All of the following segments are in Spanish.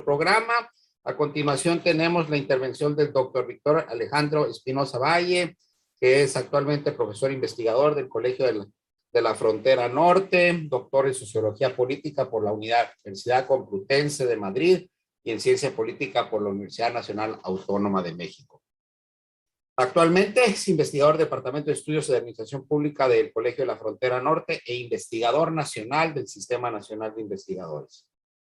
programa. A continuación tenemos la intervención del doctor Víctor Alejandro Espinosa Valle, que es actualmente profesor investigador del Colegio de la Frontera Norte, doctor en Sociología Política por la Universidad Complutense de Madrid y en Ciencia Política por la Universidad Nacional Autónoma de México. Actualmente es investigador del Departamento de Estudios de Administración Pública del Colegio de la Frontera Norte e investigador nacional del Sistema Nacional de Investigadores.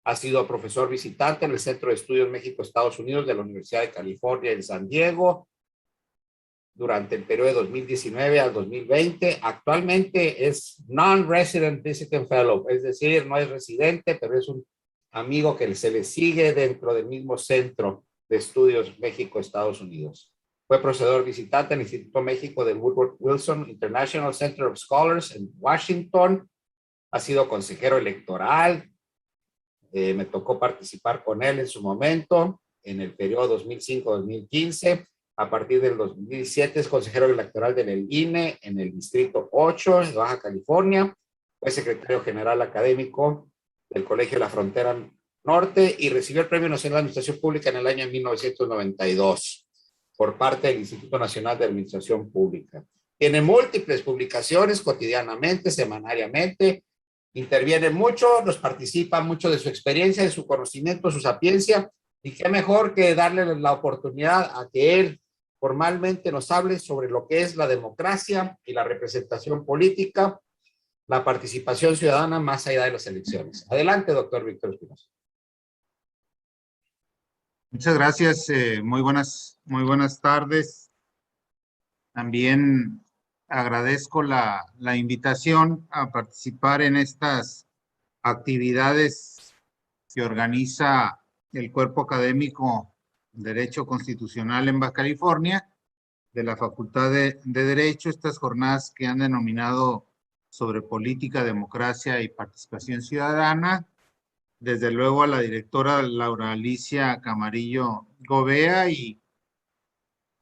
Ha sido profesor visitante en el Centro de Estudios México-Estados Unidos de la Universidad de California en San Diego durante el periodo de 2019 al 2020. Actualmente es Non-Resident Visiting Fellow, es decir, no es residente, pero es un amigo que se le sigue dentro del mismo Centro de Estudios México-Estados Unidos. Fue profesor visitante en el Instituto México del Woodward Wilson International Center of Scholars en Washington. Ha sido consejero electoral. Me tocó participar con él en su momento, en el periodo 2005-2015. A partir del 2007 es consejero electoral del INE en el Distrito 8 de Baja California. Fue secretario general académico del Colegio de la Frontera Norte y recibió el Premio Nacional de Administración Pública en el año 1992 por parte del Instituto Nacional de Administración Pública. Tiene múltiples publicaciones cotidianamente, semanariamente. Interviene mucho, nos participa mucho de su experiencia, de su conocimiento, su sapiencia, y qué mejor que darle la oportunidad a que él formalmente nos hable sobre lo que es la democracia y la representación política, la participación ciudadana más allá de las elecciones. Adelante, doctor Víctor Espinosa. Muchas gracias, muy buenas tardes. También agradezco la invitación a participar en estas actividades que organiza el Cuerpo Académico Derecho Constitucional en Baja California, de la Facultad de Derecho, estas jornadas que han denominado sobre política, democracia y participación ciudadana. Desde luego a la directora Laura Alicia Camarillo Gobea y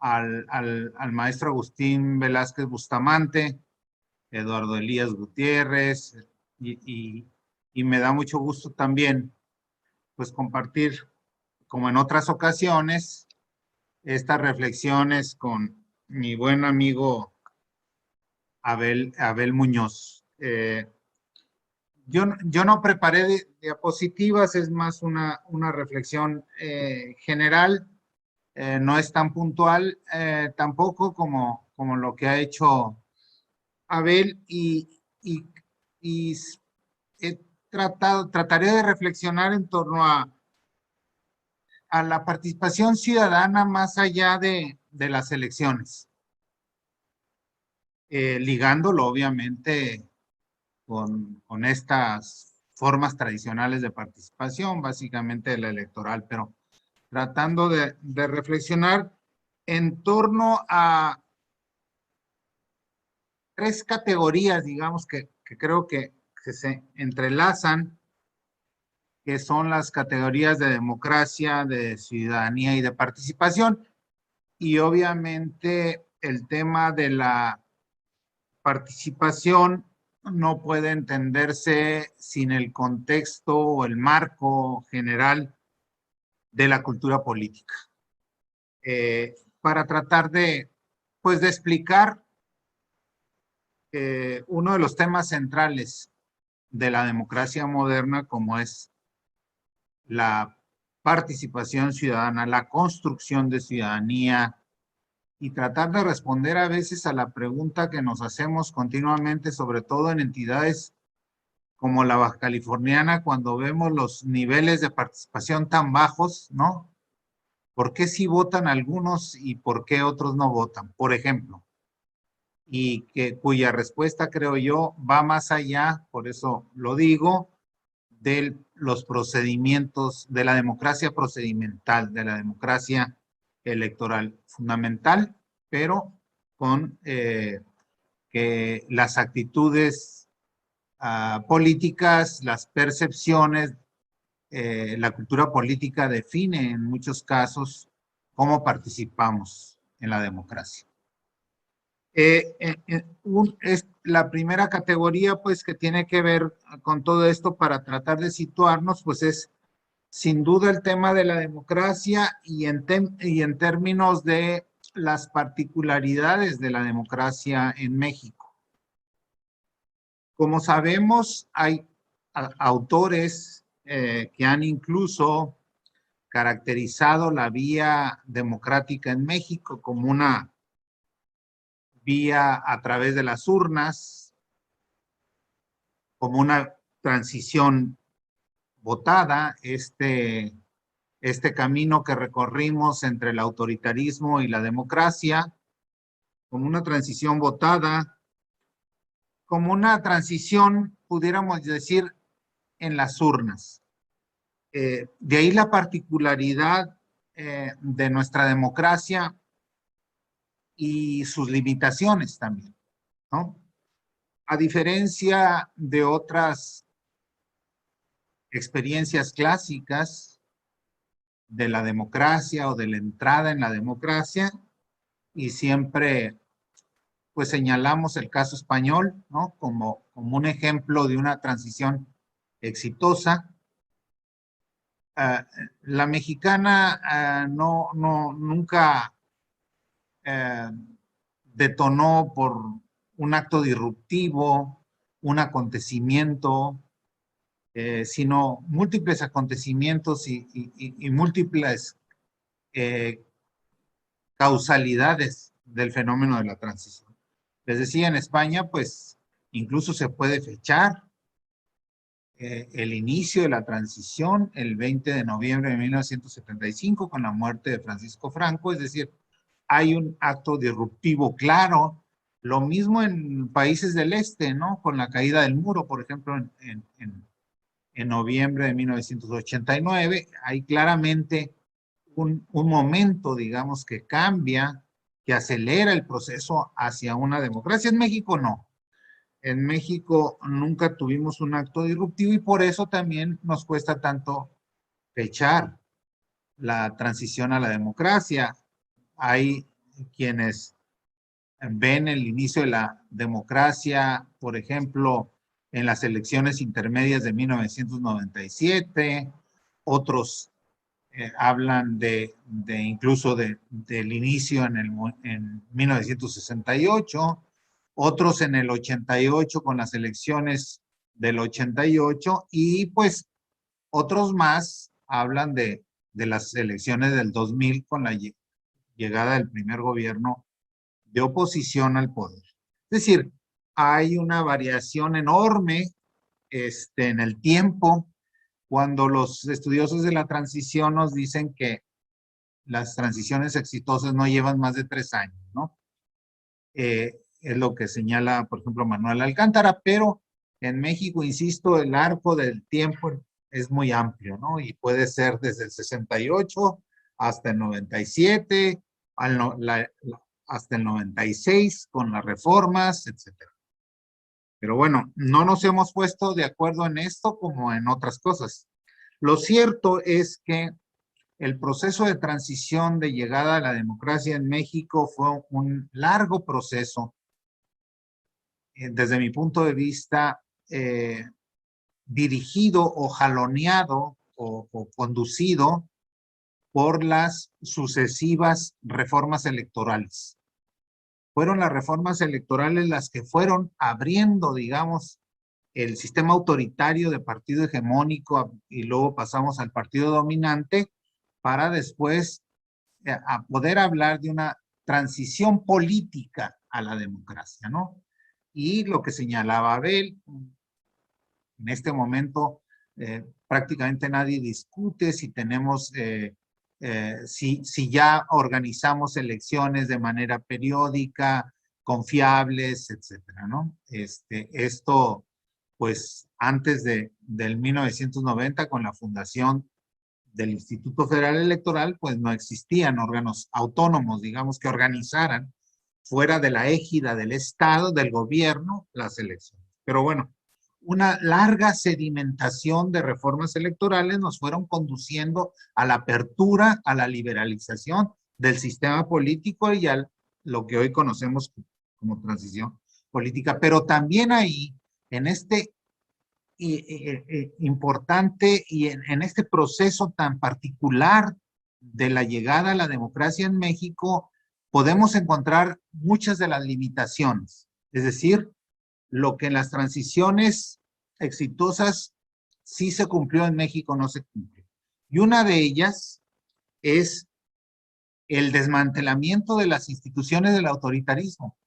al maestro Agustín Velázquez Bustamante, Eduardo Elías Gutiérrez, y me da mucho gusto también pues compartir, como en otras ocasiones, estas reflexiones con mi buen amigo Abel Muñoz. Yo no preparé diapositivas, es más una reflexión general, no es tan puntual tampoco como lo que ha hecho Abel, y trataré de reflexionar en torno a la participación ciudadana más allá de las elecciones, ligándolo obviamente con estas formas tradicionales de participación, básicamente la electoral, pero tratando de reflexionar en torno a tres categorías, digamos, que creo que se entrelazan, que son las categorías de democracia, de ciudadanía y de participación. Y obviamente el tema de la participación no puede entenderse sin el contexto o el marco general de la cultura política. Para tratar de explicar uno de los temas centrales de la democracia moderna, como es la participación ciudadana, la construcción de ciudadanía, y tratar de responder a veces a la pregunta que nos hacemos continuamente, sobre todo en entidades como la baja californiana, cuando vemos los niveles de participación tan bajos, ¿no? ¿Por qué sí votan algunos y por qué otros no votan? Por ejemplo, y cuya respuesta, creo yo, va más allá, por eso lo digo, de los procedimientos, de la democracia procedimental, de la democracia electoral fundamental, pero con que las actitudes políticas, las percepciones, la cultura política define en muchos casos cómo participamos en la democracia. Es la primera categoría, pues, que tiene que ver con todo esto para tratar de situarnos, pues es sin duda el tema de la democracia y en términos de las particularidades de la democracia en México. Como sabemos, hay autores que han incluso caracterizado la vía democrática en México como una vía a través de las urnas, como una transición votada, este camino que recorrimos entre el autoritarismo y la democracia, como una transición votada, como una transición, pudiéramos decir, en las urnas. De ahí la particularidad de nuestra democracia y sus limitaciones también, ¿no? A diferencia de otras experiencias clásicas de la democracia o de la entrada en la democracia, y siempre pues señalamos el caso español, ¿no? Como un ejemplo de una transición exitosa. La mexicana nunca detonó por un acto disruptivo, un acontecimiento, sino múltiples acontecimientos y múltiples causalidades del fenómeno de la transición. Les decía, en España, pues incluso se puede fechar el inicio de la transición el 20 de noviembre de 1975 con la muerte de Francisco Franco, es decir, hay un acto disruptivo claro. Lo mismo en países del este, ¿no? Con la caída del muro, por ejemplo, en noviembre de 1989, hay claramente un momento, digamos, que cambia, que acelera el proceso hacia una democracia. En México no. En México nunca tuvimos un acto disruptivo y por eso también nos cuesta tanto fechar la transición a la democracia. Hay quienes ven el inicio de la democracia, por ejemplo, en las elecciones intermedias de 1997, otros hablan incluso del inicio en 1968, otros en el 88 con las elecciones del 88 y pues otros más hablan de las elecciones del 2000 con la llegada del primer gobierno de oposición al poder. Es decir, hay una variación enorme en el tiempo cuando los estudiosos de la transición nos dicen que las transiciones exitosas no llevan más de 3 años, ¿no? Es lo que señala, por ejemplo, Manuel Alcántara, pero en México, insisto, el arco del tiempo es muy amplio, ¿no? Y puede ser desde el 68 hasta el 97, hasta el 96 con las reformas, etcétera. Pero bueno, no nos hemos puesto de acuerdo en esto como en otras cosas. Lo cierto es que el proceso de transición de llegada a la democracia en México fue un largo proceso, desde mi punto de vista, dirigido o jaloneado o conducido por las sucesivas reformas electorales. Fueron las reformas electorales las que fueron abriendo, digamos, el sistema autoritario de partido hegemónico y luego pasamos al partido dominante para después a poder hablar de una transición política a la democracia, ¿no? Y lo que señalaba Abel, en este momento prácticamente nadie discute si tenemos, si ya organizamos elecciones de manera periódica, confiables, etcétera, ¿no? Esto, pues, antes del 1990, con la fundación del Instituto Federal Electoral, pues no existían órganos autónomos, digamos, que organizaran fuera de la égida del Estado, del gobierno, las elecciones. Pero bueno, una larga sedimentación de reformas electorales nos fueron conduciendo a la apertura, a la liberalización del sistema político y a lo que hoy conocemos como transición política. Pero también ahí, en este importante y en este proceso tan particular de la llegada a la democracia en México, podemos encontrar muchas de las limitaciones. Es decir, lo que en las transiciones exitosas sí se cumplió en México, no se cumplió. Y una de ellas es el desmantelamiento de las instituciones del autoritarismo.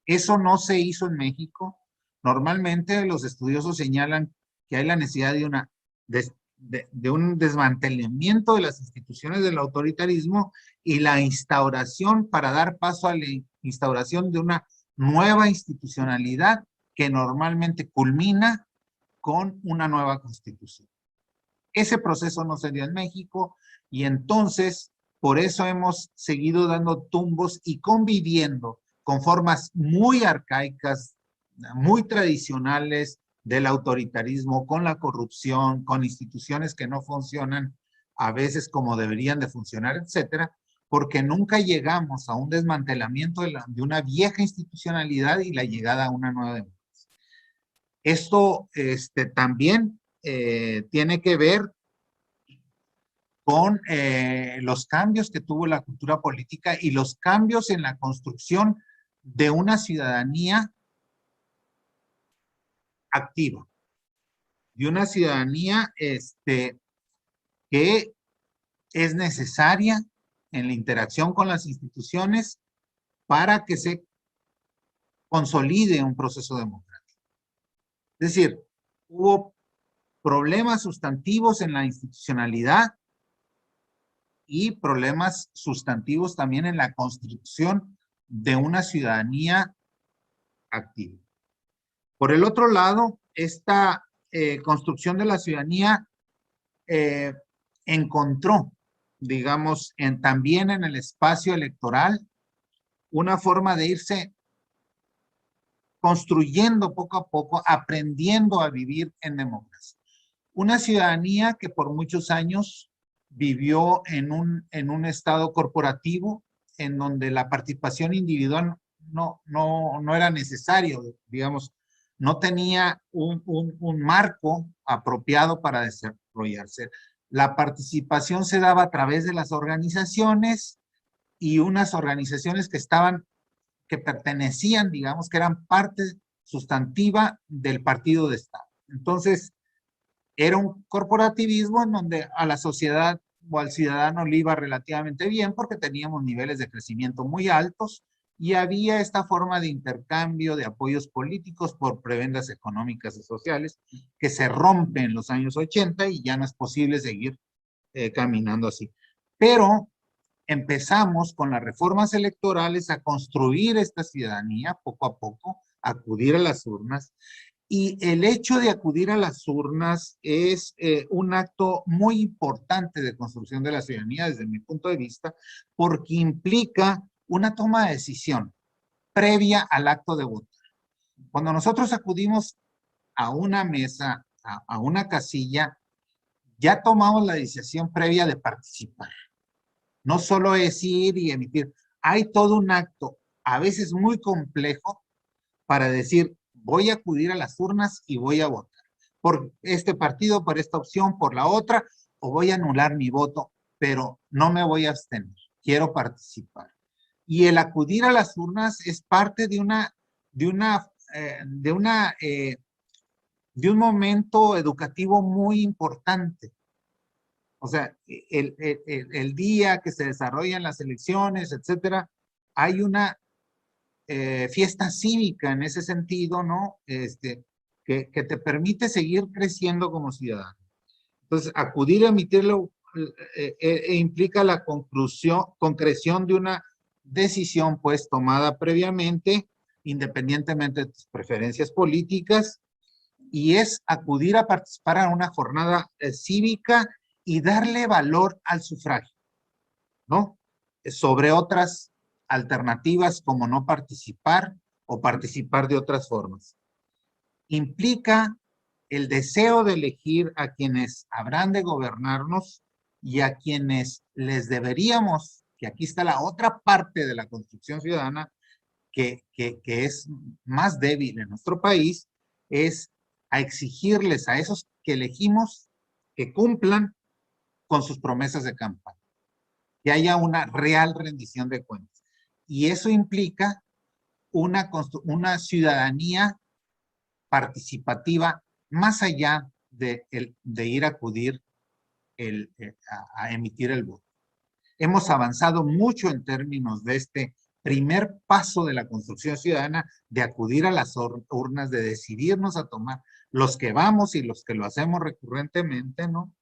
Eso no se hizo en México. Normalmente los estudiosos señalan que hay la necesidad de un desmantelamiento de las instituciones del autoritarismo y la instauración para dar paso a la instauración de una nueva institucionalidad que normalmente culmina con una nueva constitución. Ese proceso no se dio en México y entonces por eso hemos seguido dando tumbos y conviviendo con formas muy arcaicas, muy tradicionales del autoritarismo, con la corrupción, con instituciones que no funcionan a veces como deberían de funcionar, etcétera, porque nunca llegamos a un desmantelamiento de una vieja institucionalidad y la llegada a una nueva democracia. Esto también tiene que ver con los cambios que tuvo la cultura política y los cambios en la construcción de una ciudadanía activa, de una ciudadanía que es necesaria en la interacción con las instituciones para que se consolide un proceso democrático. Es decir, hubo problemas sustantivos en la institucionalidad y problemas sustantivos también en la construcción de una ciudadanía activa. Por el otro lado, esta construcción de la ciudadanía encontró, digamos, también en el espacio electoral, una forma de irse construyendo poco a poco, aprendiendo a vivir en democracia. Una ciudadanía que por muchos años vivió en un estado corporativo en donde la participación individual no era necesario, digamos, no tenía un marco apropiado para desarrollarse. La participación se daba a través de las organizaciones y unas organizaciones que pertenecían, digamos, que eran parte sustantiva del partido de Estado. Entonces, era un corporativismo en donde a la sociedad o al ciudadano le iba relativamente bien porque teníamos niveles de crecimiento muy altos y había esta forma de intercambio de apoyos políticos por prebendas económicas y sociales que se rompe en los años 80 y ya no es posible seguir caminando así. Pero empezamos con las reformas electorales a construir esta ciudadanía poco a poco, acudir a las urnas. Y el hecho de acudir a las urnas es un acto muy importante de construcción de la ciudadanía desde mi punto de vista, porque implica una toma de decisión previa al acto de votar. Cuando nosotros acudimos a una mesa, a una casilla, ya tomamos la decisión previa de participar. No solo es ir y emitir. Hay todo un acto, a veces muy complejo, para decir, voy a acudir a las urnas y voy a votar. Por este partido, por esta opción, por la otra, o voy a anular mi voto, pero no me voy a abstener. Quiero participar. Y el acudir a las urnas es parte de un momento educativo muy importante. O sea, el día que se desarrollan las elecciones, etcétera, hay una fiesta cívica en ese sentido, ¿no? Que te permite seguir creciendo como ciudadano. Entonces, acudir a emitirlo implica la concreción de una decisión, pues, tomada previamente, independientemente de tus preferencias políticas, y es acudir a participar en una jornada cívica y darle valor al sufragio, ¿no? Sobre otras alternativas como no participar o participar de otras formas. Implica el deseo de elegir a quienes habrán de gobernarnos y a quienes les deberíamos, que aquí está la otra parte de la construcción ciudadana que es más débil en nuestro país, es a exigirles a esos que elegimos que cumplan con sus promesas de campaña, que haya una real rendición de cuentas. Y eso implica una ciudadanía participativa más allá de ir a acudir a emitir el voto. Hemos avanzado mucho en términos de este primer paso de la construcción ciudadana, de acudir a las urnas, de decidirnos a tomar, los que vamos y los que lo hacemos recurrentemente, ¿no?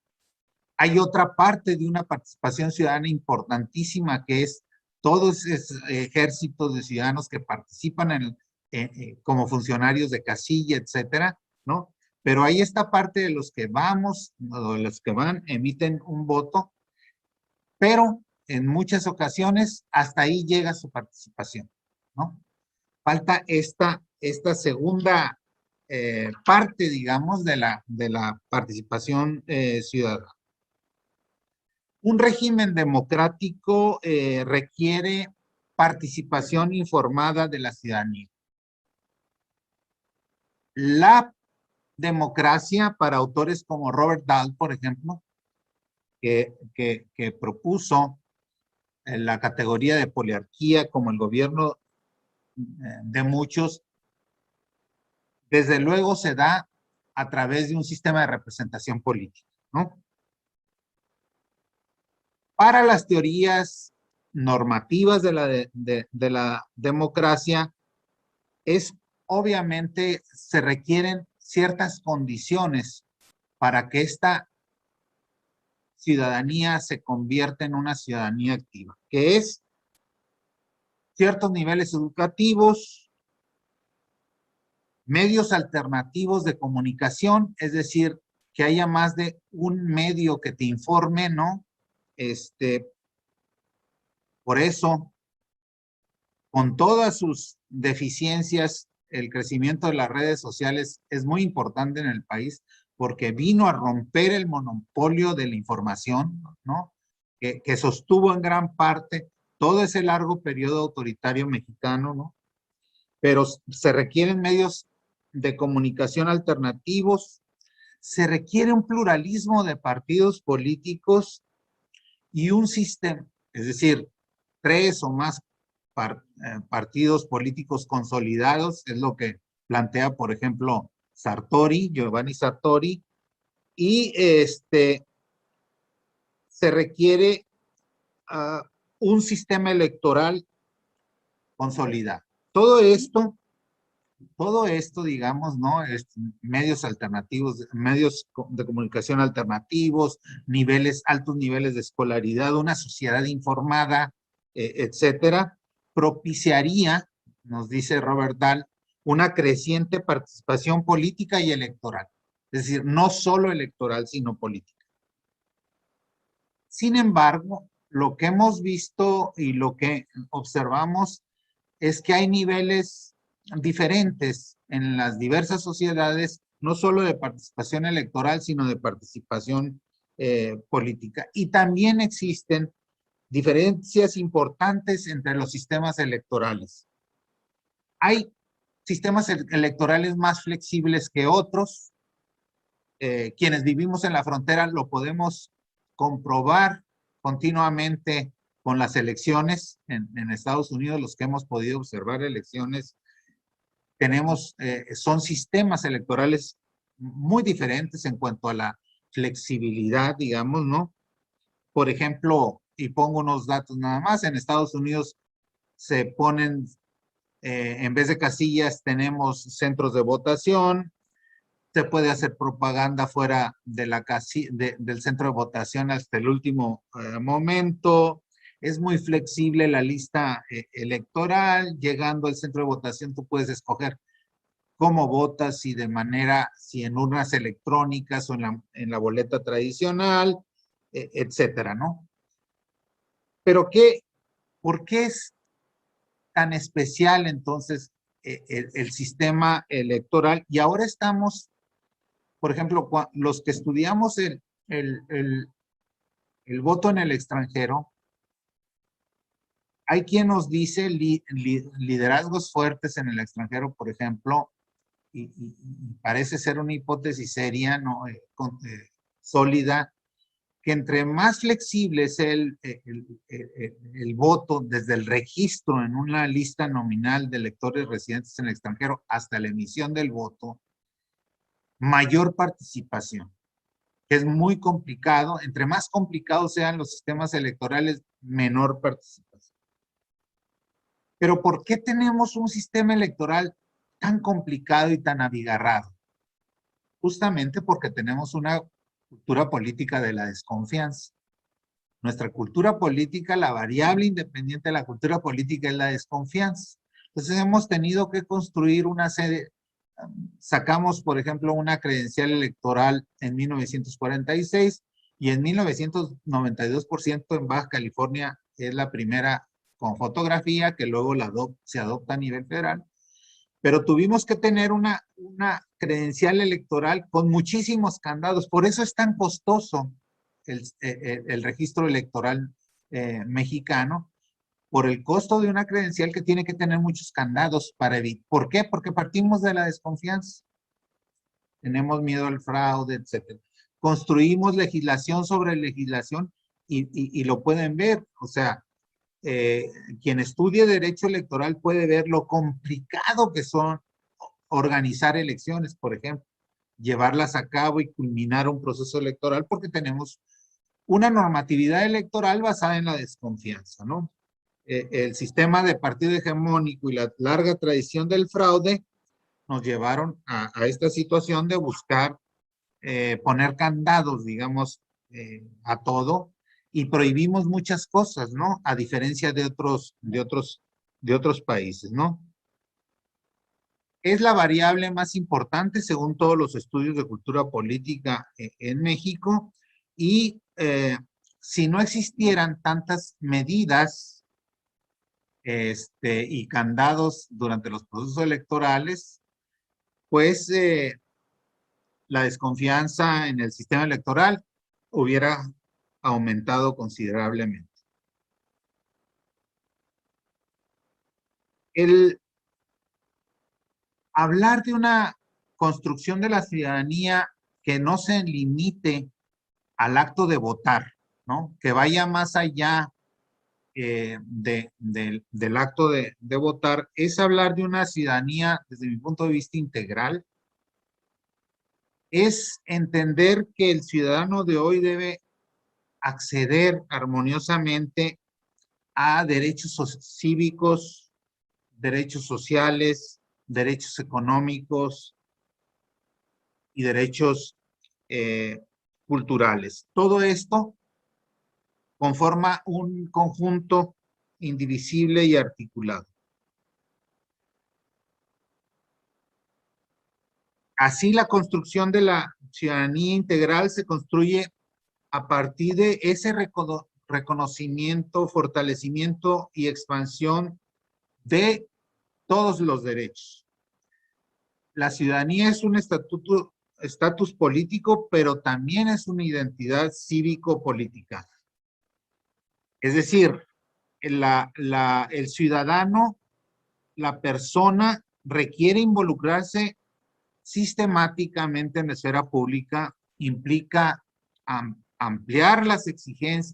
Hay otra parte de una participación ciudadana importantísima, que es todos esos ejércitos de ciudadanos que participan como funcionarios de casilla, etcétera, ¿no? Pero hay esta parte de los que vamos, o de los que van, emiten un voto, pero en muchas ocasiones hasta ahí llega su participación, ¿no? Falta esta segunda parte, digamos, de la participación ciudadana. Un régimen democrático requiere participación informada de la ciudadanía. La democracia, para autores como Robert Dahl, por ejemplo, que propuso la categoría de poliarquía como el gobierno de muchos, desde luego se da a través de un sistema de representación política, ¿no? Para las teorías normativas de la democracia, obviamente se requieren ciertas condiciones para que esta ciudadanía se convierta en una ciudadanía activa, que es ciertos niveles educativos, medios alternativos de comunicación, es decir, que haya más de un medio que te informe, ¿no? Por eso, con todas sus deficiencias, el crecimiento de las redes sociales es muy importante en el país, porque vino a romper el monopolio de la información, ¿no? Que sostuvo en gran parte todo ese largo periodo autoritario mexicano, ¿no? Pero se requieren medios de comunicación alternativos, se requiere un pluralismo de partidos políticos y un sistema, es decir, 3 o más partidos políticos consolidados, es lo que plantea, por ejemplo, Giovanni Sartori, y se requiere un sistema electoral consolidado. Todo esto, digamos, ¿no? Medios alternativos, medios de comunicación alternativos, altos niveles de escolaridad, una sociedad informada, etcétera, propiciaría, nos dice Robert Dahl, una creciente participación política y electoral. Es decir, no solo electoral, sino política. Sin embargo, lo que hemos visto y lo que observamos es que hay niveles diferentes en las diversas sociedades, no solo de participación electoral, sino de participación política. Y también existen diferencias importantes entre los sistemas electorales. Hay sistemas electorales más flexibles que otros. Quienes vivimos en la frontera lo podemos comprobar continuamente con las elecciones en Estados Unidos, los que hemos podido observar elecciones, son sistemas electorales muy diferentes en cuanto a la flexibilidad, digamos, ¿no? Por ejemplo, y pongo unos datos nada más, en Estados Unidos se ponen, en vez de casillas, tenemos centros de votación, se puede hacer propaganda fuera de del centro de votación hasta el último momento. Es muy flexible la lista electoral. Llegando al centro de votación, tú puedes escoger cómo votas, si en urnas electrónicas o en la boleta tradicional, etcétera, ¿no? Pero ¿por qué es tan especial entonces el sistema electoral? Y ahora estamos, por ejemplo, los que estudiamos el voto en el extranjero, hay quien nos dice liderazgos fuertes en el extranjero, por ejemplo, y parece ser una hipótesis seria, ¿no? Sólida, que entre más flexible es el voto desde el registro en una lista nominal de electores residentes en el extranjero hasta la emisión del voto, mayor participación, que es muy complicado. Entre más complicados sean los sistemas electorales, menor participación. Pero ¿por qué tenemos un sistema electoral tan complicado y tan abigarrado? Justamente porque tenemos una cultura política de la desconfianza. Nuestra cultura política, la variable independiente de la cultura política es la desconfianza. Entonces hemos tenido que construir una serie. Sacamos, por ejemplo, una credencial electoral en 1946 y en 1992% en Baja California es la primera con fotografía, que luego se adopta a nivel federal. Pero tuvimos que tener una credencial electoral con muchísimos candados. Por eso es tan costoso el registro electoral mexicano, por el costo de una credencial que tiene que tener muchos candados para evitar. ¿Por qué? Porque partimos de la desconfianza. Tenemos miedo al fraude, etc. Construimos legislación sobre legislación y lo pueden ver. O sea, quien estudie derecho electoral puede ver lo complicado que son organizar elecciones, por ejemplo, llevarlas a cabo y culminar un proceso electoral, porque tenemos una normatividad electoral basada en la desconfianza, ¿no? El sistema de partido hegemónico y la larga tradición del fraude nos llevaron a esta situación de buscar poner candados, digamos, a todo, y prohibimos muchas cosas, ¿no? A diferencia de otros países, ¿no? Es la variable más importante según todos los estudios de cultura política en México, y si no existieran tantas medidas y candados durante los procesos electorales, pues la desconfianza en el sistema electoral hubiera aumentado considerablemente. El hablar de una construcción de la ciudadanía que no se limite al acto de votar, ¿no? Que vaya más allá del acto de votar, es hablar de una ciudadanía, desde mi punto de vista, integral. Es entender que el ciudadano de hoy debe acceder armoniosamente a derechos cívicos, derechos sociales, derechos económicos y derechos culturales. Todo esto conforma un conjunto indivisible y articulado. Así, la construcción de la ciudadanía integral se construye a partir de ese reconocimiento, fortalecimiento y expansión de todos los derechos. La ciudadanía es un estatus político, pero también es una identidad cívico-política. Es decir, el ciudadano, la persona, requiere involucrarse sistemáticamente en la esfera pública, implica ampliar las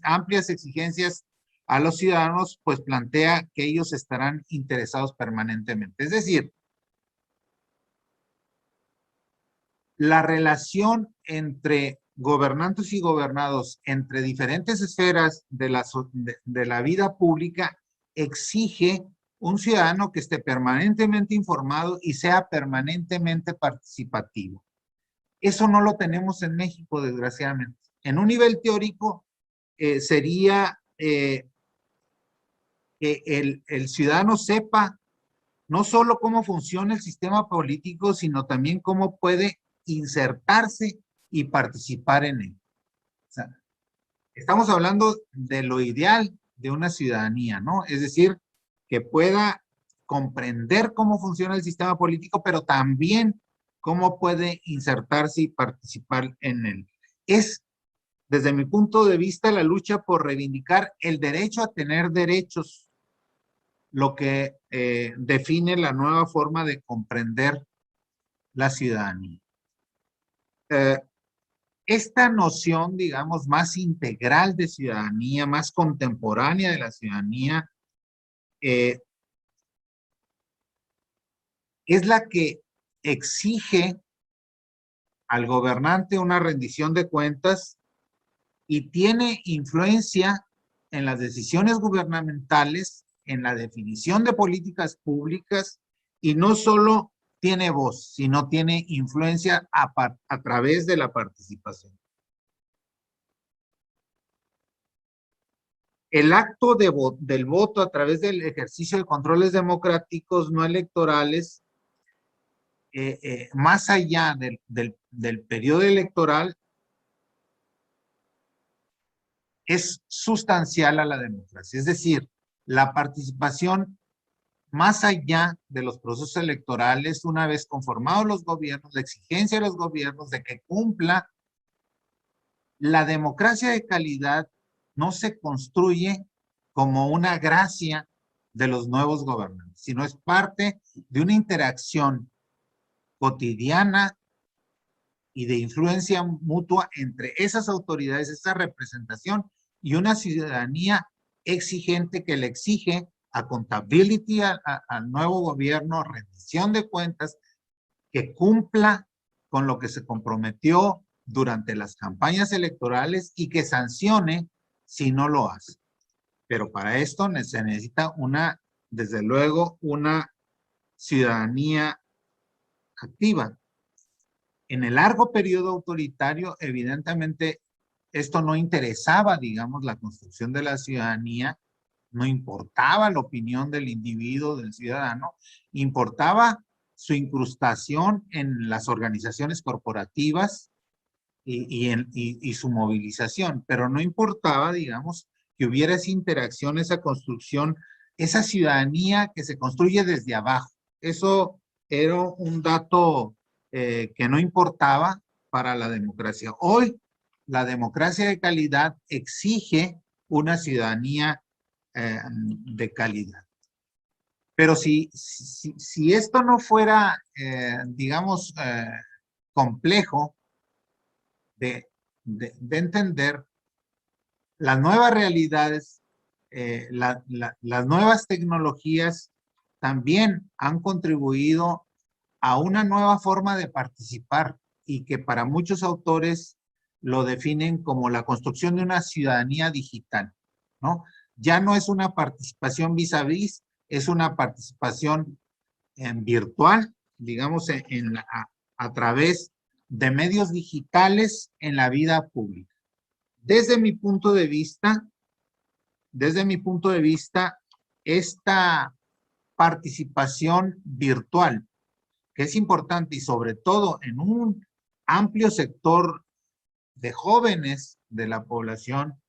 amplias exigencias a los ciudadanos, pues plantea que ellos estarán interesados permanentemente. Es decir, la relación entre gobernantes y gobernados, entre diferentes esferas de la vida pública, exige un ciudadano que esté permanentemente informado y sea permanentemente participativo. Eso no lo tenemos en México, desgraciadamente. En un nivel teórico sería que el ciudadano sepa no solo cómo funciona el sistema político, sino también cómo puede insertarse y participar en él. O sea, estamos hablando de lo ideal de una ciudadanía, ¿no? Es decir, que pueda comprender cómo funciona el sistema político, pero también cómo puede insertarse y participar en él. Es, desde mi punto de vista, la lucha por reivindicar el derecho a tener derechos, lo que define la nueva forma de comprender la ciudadanía. Esta noción, digamos, más integral de ciudadanía, más contemporánea de la ciudadanía, es la que exige al gobernante una rendición de cuentas y tiene influencia en las decisiones gubernamentales, en la definición de políticas públicas, y no solo tiene voz, sino tiene influencia a través de la participación. El acto del voto a través del ejercicio de controles democráticos no electorales, más allá del periodo electoral, es sustancial a la democracia. Es decir, la participación más allá de los procesos electorales, una vez conformados los gobiernos, la exigencia de los gobiernos de que cumpla, la democracia de calidad no se construye como una gracia de los nuevos gobernantes, sino es parte de una interacción cotidiana y de influencia mutua entre esas autoridades, esa representación y una ciudadanía exigente que le exige accountability al nuevo gobierno, rendición de cuentas, que cumpla con lo que se comprometió durante las campañas electorales y que sancione si no lo hace. Pero para esto se necesita desde luego, una ciudadanía activa. En el largo periodo autoritario, evidentemente, esto no interesaba, digamos, la construcción de la ciudadanía, no importaba la opinión del individuo, del ciudadano, importaba su incrustación en las organizaciones corporativas y su movilización, pero no importaba, digamos, que hubiera esa interacción, esa construcción, esa ciudadanía que se construye desde abajo. Eso era un dato que no importaba para la democracia. Hoy, la democracia de calidad exige una ciudadanía de calidad. Pero si esto no fuera, digamos, complejo de entender, las nuevas realidades, las nuevas tecnologías también han contribuido a una nueva forma de participar y que para muchos autores lo definen como la construcción de una ciudadanía digital, ¿no? Ya no es una participación vis a vis, es una participación virtual, digamos, a través de medios digitales en la vida pública. Desde mi punto de vista, esta participación virtual, que es importante y sobre todo en un amplio sector de jóvenes de la población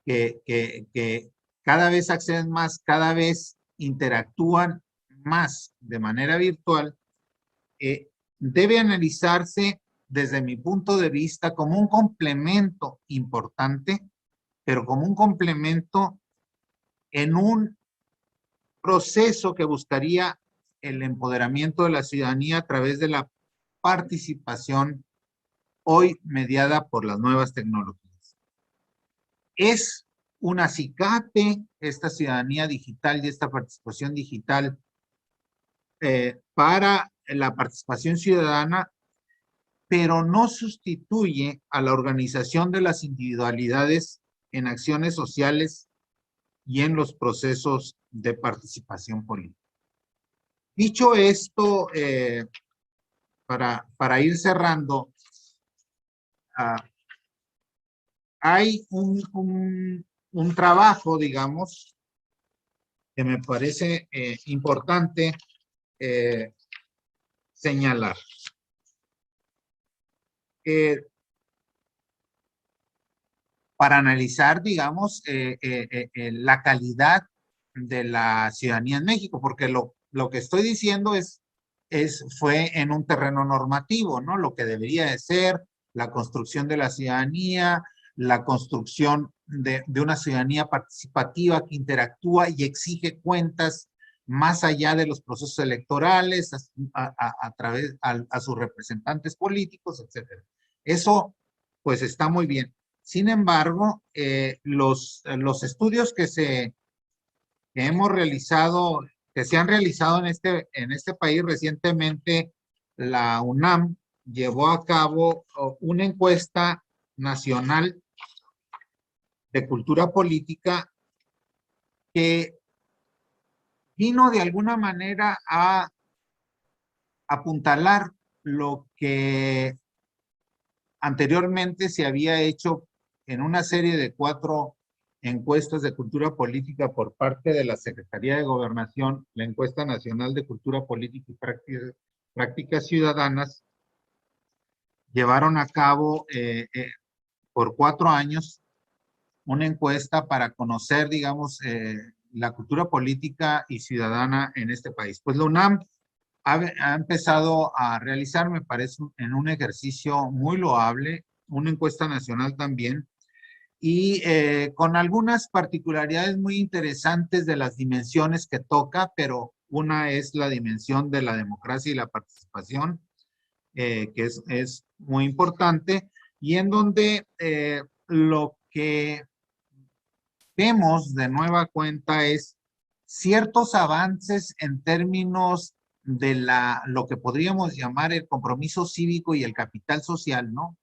que cada vez acceden más, cada vez interactúan más de manera virtual, debe analizarse desde mi punto de vista como un complemento importante, pero como un complemento en un proceso que buscaría el empoderamiento de la ciudadanía a través de la participación hoy mediada por las nuevas tecnologías. Es un acicate esta ciudadanía digital y esta participación digital para la participación ciudadana, pero no sustituye a la organización de las individualidades en acciones sociales y en los procesos de participación política. Dicho esto, para ir cerrando, hay un trabajo, digamos, que me parece importante señalar. Para analizar, digamos, la calidad de la ciudadanía en México, porque lo que estoy diciendo fue en un terreno normativo, ¿no? Lo que debería de ser la construcción de la ciudadanía, la construcción de una ciudadanía participativa que interactúa y exige cuentas más allá de los procesos electorales, a sus representantes políticos, etcétera. Eso, pues, está muy bien. Sin embargo, los estudios que hemos realizado, que se han realizado en este país recientemente, la UNAM llevó a cabo una encuesta nacional de cultura política que vino de alguna manera a apuntalar lo que anteriormente se había hecho en una serie de 4 encuestas de cultura política por parte de la Secretaría de Gobernación, la Encuesta Nacional de Cultura Política y Prácticas Ciudadanas. Llevaron a cabo por 4 años una encuesta para conocer, digamos, la cultura política y ciudadana en este país. Pues la UNAM ha empezado a realizar, me parece, en un ejercicio muy loable, una encuesta nacional también, y con algunas particularidades muy interesantes de las dimensiones que toca, pero una es la dimensión de la democracia y la participación, que es muy importante, y en donde lo que vemos de nueva cuenta es ciertos avances en términos de lo que podríamos llamar el compromiso cívico y el capital social, ¿no?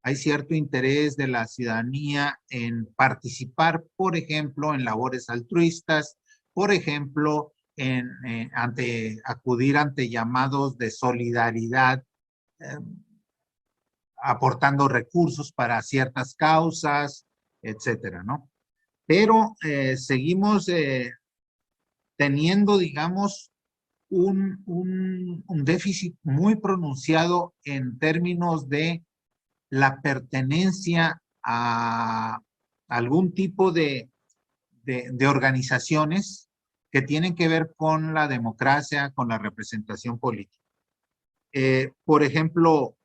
Hay cierto interés de la ciudadanía en participar, por ejemplo, en labores altruistas, por ejemplo, acudir ante llamados de solidaridad, aportando recursos para ciertas causas, etcétera, ¿no? Pero seguimos teniendo, digamos, un déficit muy pronunciado en términos de la pertenencia a algún tipo de organizaciones que tienen que ver con la democracia, con la representación política. Por ejemplo,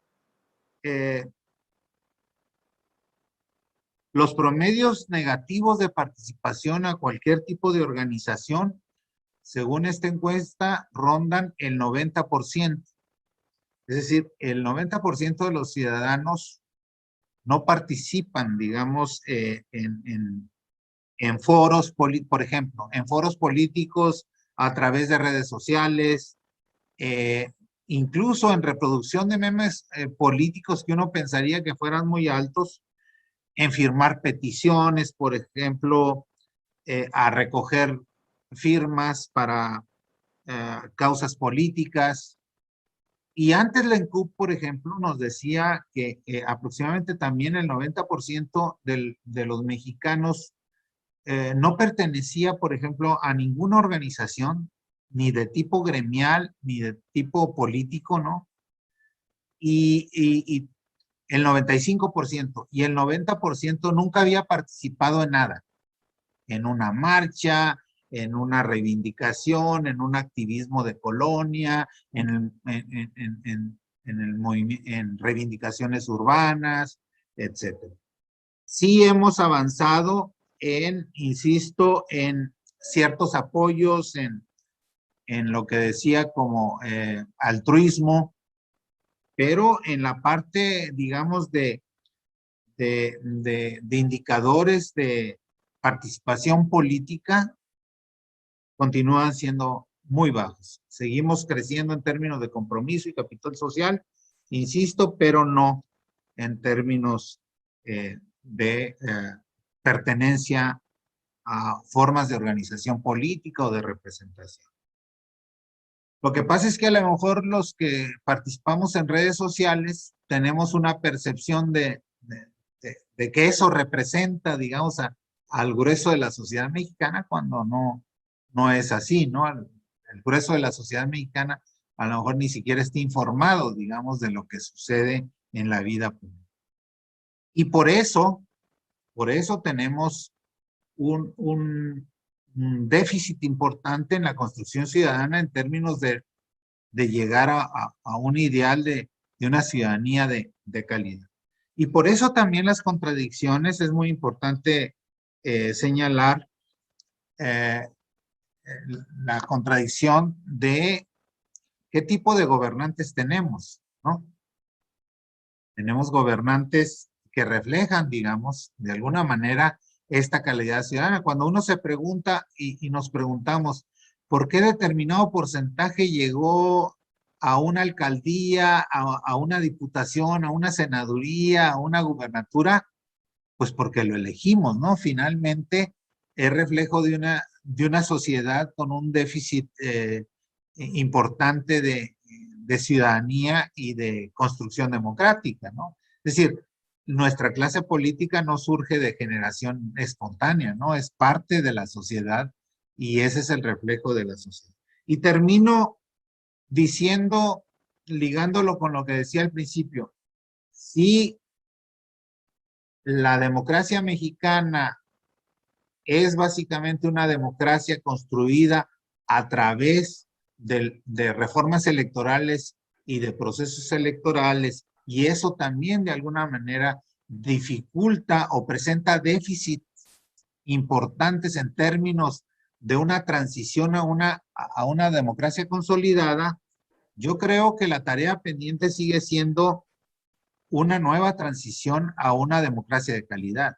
los promedios negativos de participación a cualquier tipo de organización, según esta encuesta, rondan el 90%. Es decir, el 90% de los ciudadanos no participan, digamos, en foros, por ejemplo, en foros políticos a través de redes sociales, incluso en reproducción de memes políticos que uno pensaría que fueran muy altos, en firmar peticiones, por ejemplo, a recoger firmas para causas políticas. Y antes la ENCUP, por ejemplo, nos decía que aproximadamente también el 90% de los mexicanos no pertenecía, por ejemplo, a ninguna organización, ni de tipo gremial, ni de tipo político, ¿no? Y el 95%, y el 90% nunca había participado en nada, en una marcha, en una reivindicación, en un activismo de colonia, en reivindicaciones urbanas, etc. Sí hemos avanzado insisto, en ciertos apoyos, en lo que decía como altruismo, pero en la parte, digamos, de indicadores de participación política continúan siendo muy bajos. Seguimos creciendo en términos de compromiso y capital social, insisto, pero no en términos de pertenencia a formas de organización política o de representación. Lo que pasa es que a lo mejor los que participamos en redes sociales tenemos una percepción de que eso representa, digamos, al grueso de la sociedad mexicana, cuando no es así, ¿no? El grueso de la sociedad mexicana a lo mejor ni siquiera está informado, digamos, de lo que sucede en la vida pública. Y por eso tenemos un déficit importante en la construcción ciudadana en términos de llegar a un ideal de una ciudadanía de calidad. Y por eso también las contradicciones es muy importante señalar la contradicción de qué tipo de gobernantes tenemos, ¿no? Tenemos gobernantes que reflejan, digamos, de alguna manera esta calidad ciudadana. Cuando uno se pregunta y nos preguntamos, ¿por qué determinado porcentaje llegó a una alcaldía, a una diputación, a una senaduría, a una gubernatura? Pues porque lo elegimos, ¿no? Finalmente es reflejo de una sociedad con un déficit importante de ciudadanía y de construcción democrática, ¿no? Es decir, nuestra clase política no surge de generación espontánea, ¿no? Es parte de la sociedad y ese es el reflejo de la sociedad. Y termino diciendo, ligándolo con lo que decía al principio, si la democracia mexicana es básicamente una democracia construida a través de reformas electorales y de procesos electorales, y eso también de alguna manera dificulta o presenta déficits importantes en términos de una transición a una democracia consolidada. Yo creo que la tarea pendiente sigue siendo una nueva transición a una democracia de calidad.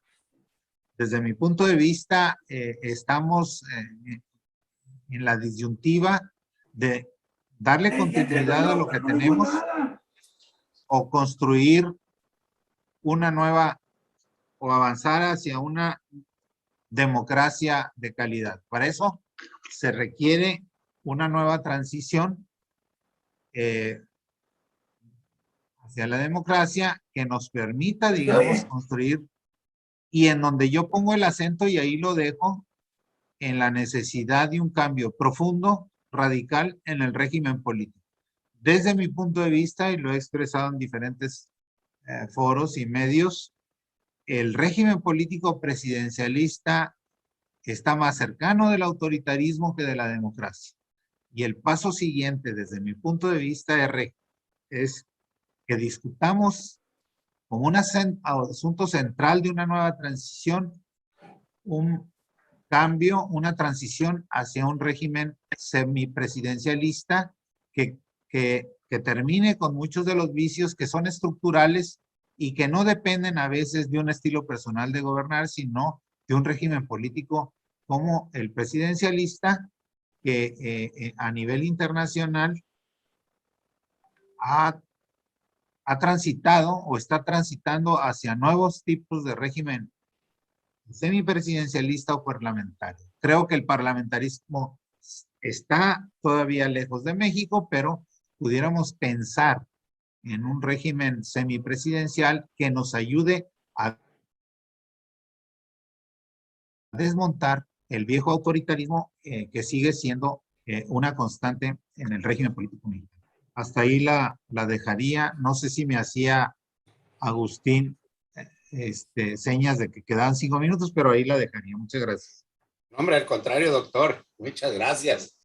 Desde mi punto de vista, estamos en la disyuntiva de darle continuidad a lo que tenemos o construir una nueva o avanzar hacia una democracia de calidad. Para eso se requiere una nueva transición hacia la democracia que nos permita, digamos, construir, y en donde yo pongo el acento y ahí lo dejo, en la necesidad de un cambio profundo, radical en el régimen político. Desde mi punto de vista, y lo he expresado en diferentes foros y medios, el régimen político presidencialista está más cercano del autoritarismo que de la democracia. Y el paso siguiente, desde mi punto de vista, es que discutamos como un asunto central de una nueva transición, un cambio, una transición hacia un régimen semipresidencialista que termine con muchos de los vicios que son estructurales y que no dependen a veces de un estilo personal de gobernar, sino de un régimen político como el presidencialista, que a nivel internacional ha transitado o está transitando hacia nuevos tipos de régimen semipresidencialista o parlamentario. Creo que el parlamentarismo está todavía lejos de México, pero pudiéramos pensar en un régimen semipresidencial que nos ayude a desmontar el viejo autoritarismo que sigue siendo una constante en el régimen político mexicano. Hasta ahí la dejaría. No sé si me hacía Agustín señas de que quedaban 5 minutos, pero ahí la dejaría. Muchas gracias. No, hombre, al contrario, doctor. Muchas gracias.